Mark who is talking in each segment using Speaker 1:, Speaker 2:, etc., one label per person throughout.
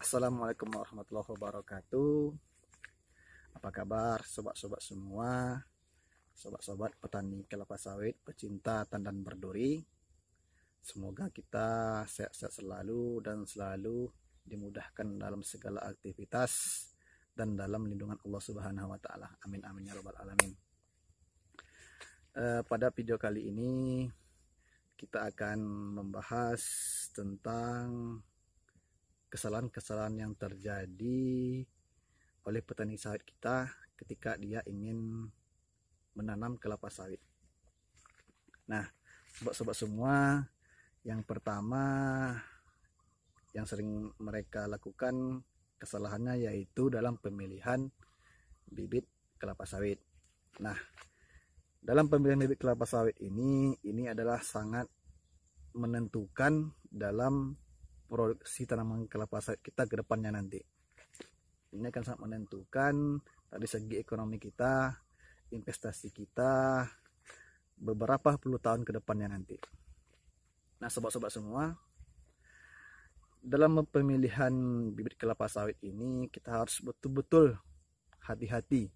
Speaker 1: Assalamualaikum warahmatullahi wabarakatuh. Apa kabar sobat-sobat semua, sobat-sobat petani kelapa sawit, pecinta tandan berduri. Semoga kita sehat-sehat selalu dan selalu dimudahkan dalam segala aktivitas dan dalam lindungan Allah Subhanahu wa taala. Amin amin ya rabbal alamin. Pada video kali ini kita akan membahas tentang kesalahan-kesalahan yang terjadi oleh petani sawit kita ketika dia ingin menanam kelapa sawit. Nah, sobat-sobat semua, yang pertama yang sering mereka lakukan kesalahannya yaitu dalam pemilihan bibit kelapa sawit. Nah, dalam pemilihan bibit kelapa sawit ini adalah sangat menentukan dalam produksi tanaman kelapa sawit kita ke depannya nanti. Ini akan sangat menentukan dari segi ekonomi kita, investasi kita beberapa puluh tahun ke depannya nanti. Nah, sobat-sobat semua, dalam pemilihan bibit kelapa sawit ini kita harus betul-betul hati-hati.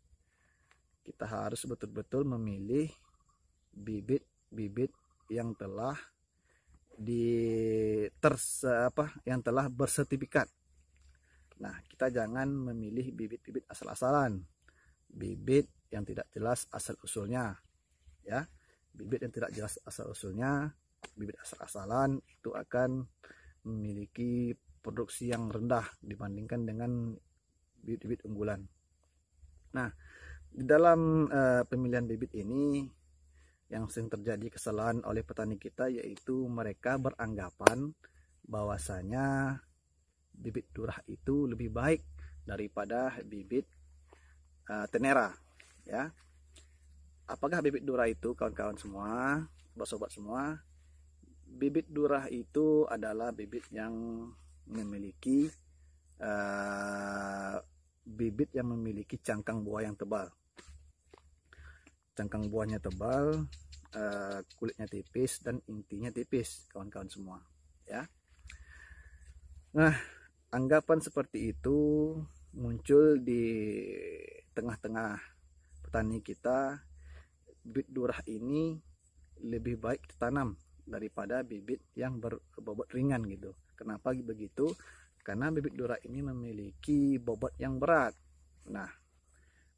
Speaker 1: Kita harus betul-betul memilih bibit-bibit yang telah yang telah bersertifikat. Nah, kita jangan memilih bibit-bibit asal-asalan, bibit yang tidak jelas asal usulnya, ya. Bibit yang tidak jelas asal usulnya, bibit asal-asalan itu akan memiliki produksi yang rendah dibandingkan dengan bibit-bibit unggulan. Nah, di dalam pemilihan bibit ini yang sering terjadi kesalahan oleh petani kita yaitu mereka beranggapan bahwasanya bibit durah itu lebih baik daripada bibit tenera, ya. Apakah bibit durah itu, kawan-kawan semua, sobat-sobat semua? Bibit durah itu adalah bibit yang memiliki cangkang buah yang tebal. Cangkang buahnya tebal, kulitnya tipis dan intinya tipis, kawan-kawan semua, ya. Nah, anggapan seperti itu muncul di tengah-tengah petani kita. Bibit durah ini lebih baik ditanam daripada bibit yang berbobot ringan gitu. Kenapa begitu? Karena bibit durah ini memiliki bobot yang berat. Nah,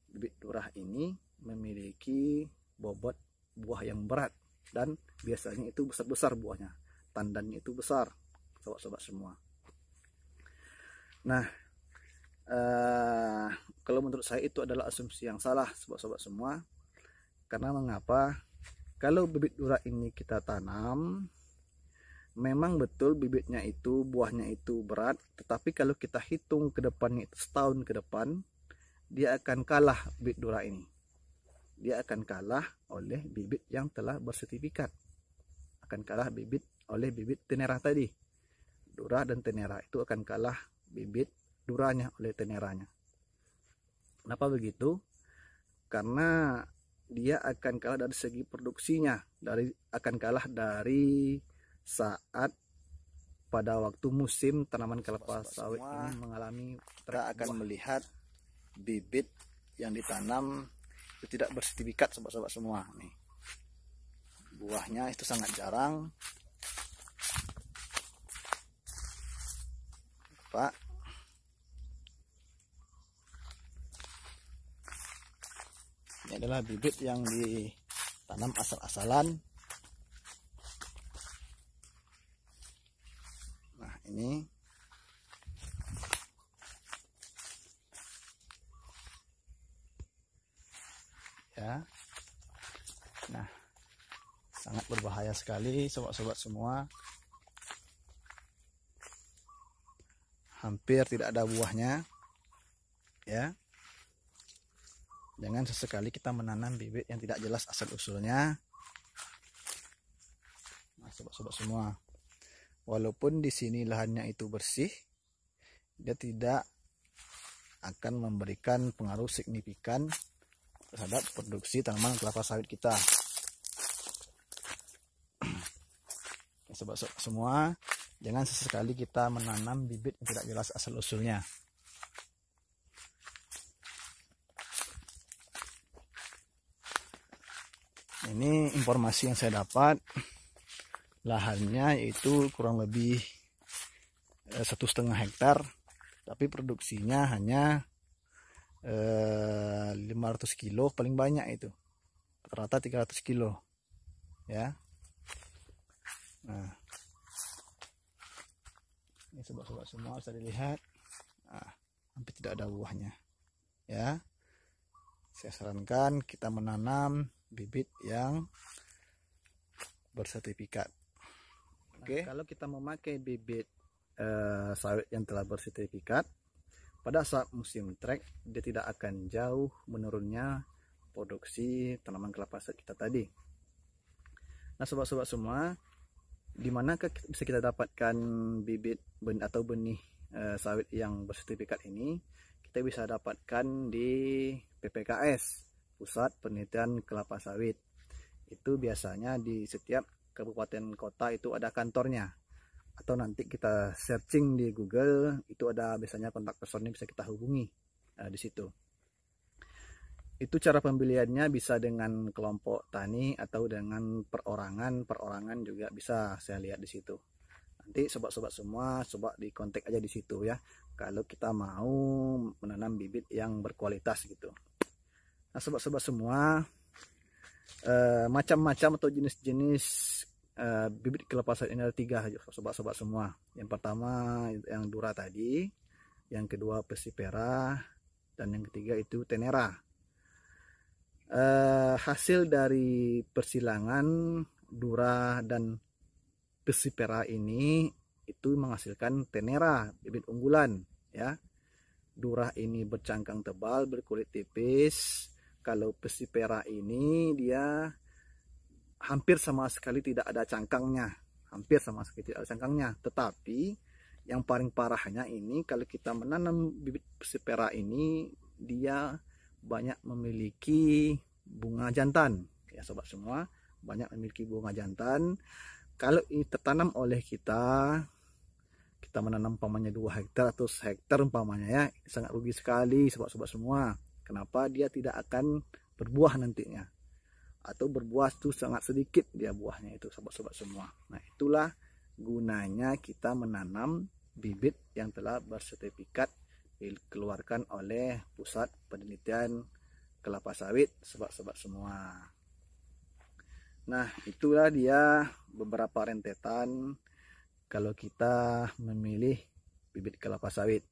Speaker 1: bibit durah ini memiliki bobot buah yang berat dan biasanya itu besar-besar buahnya, tandannya itu besar, sobat-sobat semua. Nah, kalau menurut saya itu adalah asumsi yang salah, sobat-sobat semua. Karena mengapa? Kalau bibit durah ini kita tanam, memang betul bibitnya itu, buahnya itu berat, tetapi kalau kita hitung ke depannya itu setahun ke depan, dia akan kalah bibit durah ini. Dia akan kalah oleh bibit yang telah bersertifikat. Akan kalah oleh bibit tenera tadi. Durah dan tenera itu akan kalah bibit duranya oleh teneranya. Kenapa begitu? Karena dia akan kalah dari segi produksinya, akan kalah dari saat pada waktu musim tanaman kelapa sawit ini mengalami. Kita akan melihat bibit yang ditanam itu tidak bersertifikat, sobat-sobat semua. Nih, buahnya itu sangat jarang, Pak. Ini adalah bibit yang ditanam asal-asalan. Nah, ini ya. Nah, sangat berbahaya sekali, sobat-sobat semua. Hampir tidak ada buahnya, ya. Jangan sesekali kita menanam bibit yang tidak jelas asal usulnya. Nah, sobat-sobat semua, walaupun di sini lahannya itu bersih, dia tidak akan memberikan pengaruh signifikan terhadap produksi tanaman kelapa sawit kita. Sobat-sobat semua, Jangan sesekali kita menanam bibit yang tidak jelas asal usulnya. Ini informasi yang saya dapat, lahannya yaitu kurang lebih 1,5 hektar, tapi produksinya hanya 500 kilo paling banyak, itu rata 300 kilo ya. Nah, ini sobat-sobat semua bisa dilihat, hampir tidak ada buahnya ya. Saya sarankan kita menanam bibit yang bersertifikat. Oke. Kalau kita memakai bibit sawit yang telah bersertifikat, pada saat musim trek dia tidak akan jauh menurunnya produksi tanaman kelapa sawit kita tadi. Nah, sobat-sobat semua, di manakah bisa kita dapatkan bibit atau benih sawit yang bersertifikat ini? Kita bisa dapatkan di PPKS, Pusat Penelitian Kelapa Sawit. Itu biasanya di setiap kabupaten kota itu ada kantornya, atau nanti kita searching di Google, itu ada biasanya kontak personnya, bisa kita hubungi di situ. Itu cara pembeliannya bisa dengan kelompok tani atau dengan perorangan juga bisa, saya lihat di situ. Nanti sobat-sobat semua coba di kontak aja di situ ya, kalau kita mau menanam bibit yang berkualitas gitu. Nah, sobat-sobat semua, macam-macam atau jenis-jenis bibit kelapa sawit ini ada 3 sobat-sobat semua. Yang pertama yang Dura tadi, yang kedua Persipera, dan yang ketiga itu Tenera. Hasil dari persilangan Dura dan Persipera ini itu menghasilkan Tenera, bibit unggulan ya. Dura ini bercangkang tebal, berkulit tipis. Kalau Persipera ini dia hampir sama sekali tidak ada cangkangnya, tetapi yang paling parahnya ini, kalau kita menanam bibit Persipera ini, dia banyak memiliki bunga jantan ya sobat semua, banyak memiliki bunga jantan. Kalau ini tertanam oleh kita menanam umpamanya 2 hektar atau 1 hektar umpamanya ya, sangat rugi sekali sobat-sobat semua. Kenapa? Dia tidak akan berbuah nantinya, atau berbuah itu sangat sedikit dia buahnya itu sobat-sobat semua. Nah, itulah gunanya kita menanam bibit yang telah bersertifikat dikeluarkan oleh Pusat Penelitian Kelapa Sawit sobat-sobat semua. Nah, itulah dia beberapa rentetan kalau kita memilih bibit kelapa sawit,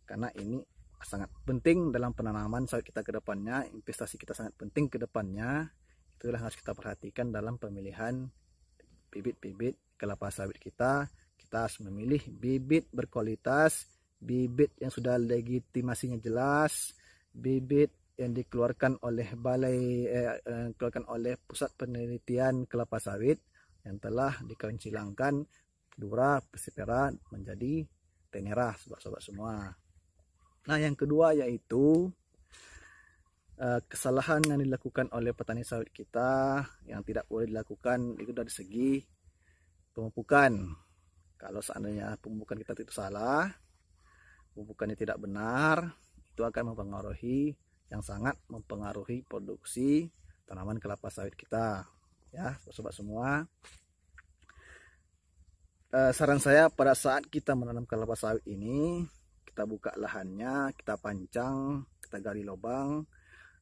Speaker 1: karena ini sangat penting dalam penanaman sawit kita ke depannya. Investasi kita sangat penting ke depannya. Itulah harus kita perhatikan dalam pemilihan bibit-bibit kelapa sawit kita. Kita harus memilih bibit berkualitas, bibit yang sudah legitimasinya jelas, bibit yang dikeluarkan oleh Pusat Penelitian Kelapa Sawit yang telah dikauncilangkan Dura, Persipera menjadi Tenera sobat-sobat semua. Nah, yang kedua yaitu kesalahan yang dilakukan oleh petani sawit kita yang tidak boleh dilakukan itu dari segi pemupukan. Kalau seandainya pemupukan kita itu salah, pemupukannya tidak benar, itu akan sangat mempengaruhi produksi tanaman kelapa sawit kita ya sobat semua. Saran saya, pada saat kita menanam kelapa sawit ini, kita buka lahannya, kita pancang, kita gali lubang.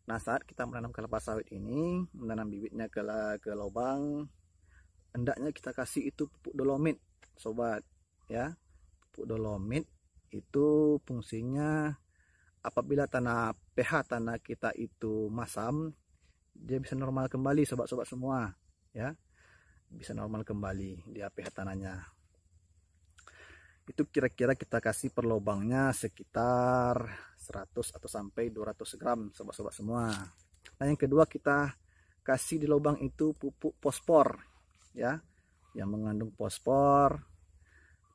Speaker 1: Nah, saat kita menanam kelapa sawit ini, menanam bibitnya ke lubang, hendaknya kita kasih itu pupuk dolomit sobat ya. Pupuk dolomit itu fungsinya apabila pH tanah kita itu masam, dia bisa normal kembali sobat-sobat semua ya, bisa normal kembali dia pH tanahnya. Itu kira-kira kita kasih per lubangnya sekitar 100 atau sampai 200 gram sobat-sobat semua. Nah, yang kedua, kita kasih di lubang itu pupuk fosfor ya, yang mengandung fosfor.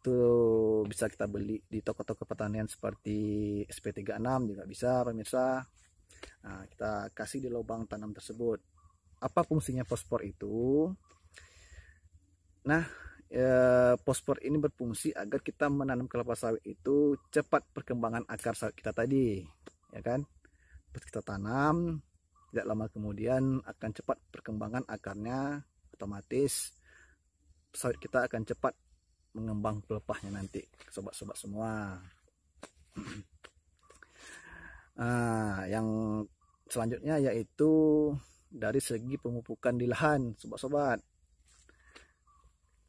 Speaker 1: Itu bisa kita beli di toko-toko pertanian seperti SP36 juga bisa pemirsa. Nah, kita kasih di lubang tanam tersebut. Apa fungsinya fosfor itu? Nah, fosfor ini berfungsi agar kita menanam kelapa sawit itu cepat perkembangan akar sawit kita tadi, ya kan. Pas kita tanam, tidak lama kemudian akan cepat perkembangan akarnya, otomatis sawit kita akan cepat mengembang pelepahnya nanti, sobat-sobat semua. Yang selanjutnya yaitu dari segi pemupukan di lahan, sobat-sobat.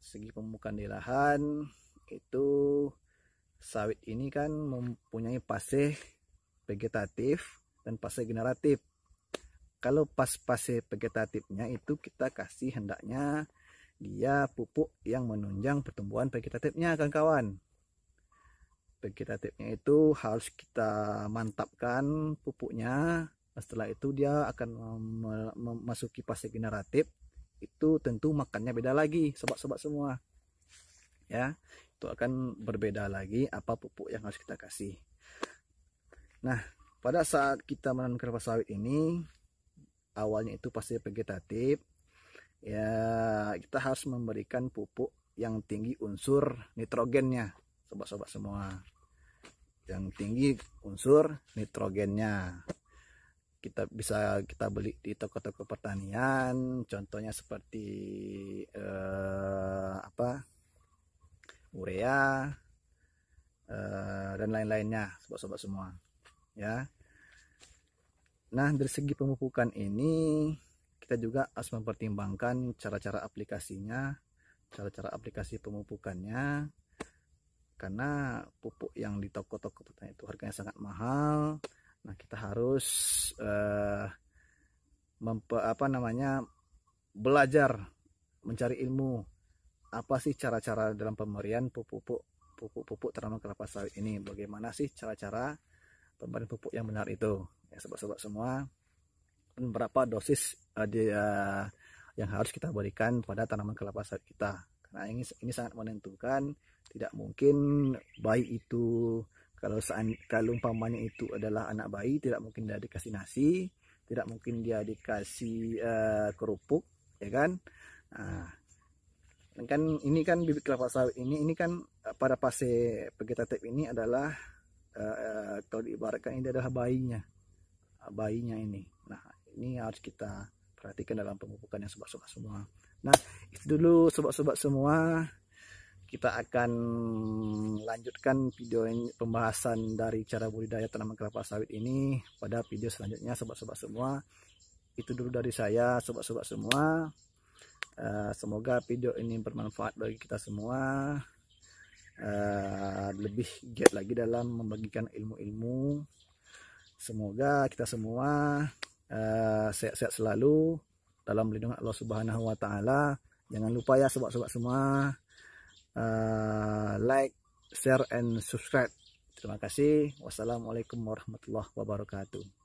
Speaker 1: Segi pemupukan di lahan itu, sawit ini kan mempunyai fase vegetatif dan fase generatif. Kalau pas fase vegetatifnya itu kita kasih hendaknya dia pupuk yang menunjang pertumbuhan vegetatifnya, kawan-kawan. Vegetatifnya itu harus kita mantapkan pupuknya. Setelah itu dia akan memasuki fase generatif. Itu tentu makannya beda lagi, sobat-sobat semua. Ya, itu akan berbeda lagi apa pupuk yang harus kita kasih. Nah, pada saat kita menanam kelapa sawit ini, awalnya itu fase vegetatif. Ya, kita harus memberikan pupuk yang tinggi unsur nitrogennya, sobat-sobat semua. Yang tinggi unsur nitrogennya. Bisa kita beli di toko-toko pertanian, contohnya seperti urea dan lain-lainnya, sobat-sobat semua. Ya. Nah, dari segi pemupukan ini kita juga harus mempertimbangkan cara-cara aplikasinya, cara-cara aplikasi pemupukannya, karena pupuk yang di toko-toko pertanian itu harganya sangat mahal. Nah, kita harus belajar, mencari ilmu apa sih cara-cara dalam pemberian pupuk tanaman kelapa sawit ini, bagaimana sih cara-cara pemberian pupuk yang benar itu, ya sobat-sobat semua. Dan berapa dosis yang harus kita berikan pada tanaman kelapa sawit kita, karena ini sangat menentukan. Tidak mungkin bayi itu, kalau umpamanya itu adalah anak bayi, tidak mungkin dia dikasih nasi, tidak mungkin dia dikasih kerupuk, ya kan. Nah, kan ini kan bibit kelapa sawit ini kan pada fase vegetatif ini adalah kalau diibaratkan ini adalah bayinya ini. Nah, ini harus kita perhatikan dalam pemupukannya, sobat-sobat semua. Nah, itu dulu sobat-sobat semua. Kita akan lanjutkan video ini, pembahasan dari cara budidaya tanaman kelapa sawit ini pada video selanjutnya, sobat-sobat semua. Itu dulu dari saya, sobat-sobat semua. Semoga video ini bermanfaat bagi kita semua. Lebih giat lagi dalam membagikan ilmu-ilmu. Semoga kita semua sehat-sehat selalu dalam lindungan Allah Subhanahu wa Ta'ala. Jangan lupa ya sobat-sobat semua, like, share, and subscribe. Terima kasih. Wassalamualaikum warahmatullahi wabarakatuh.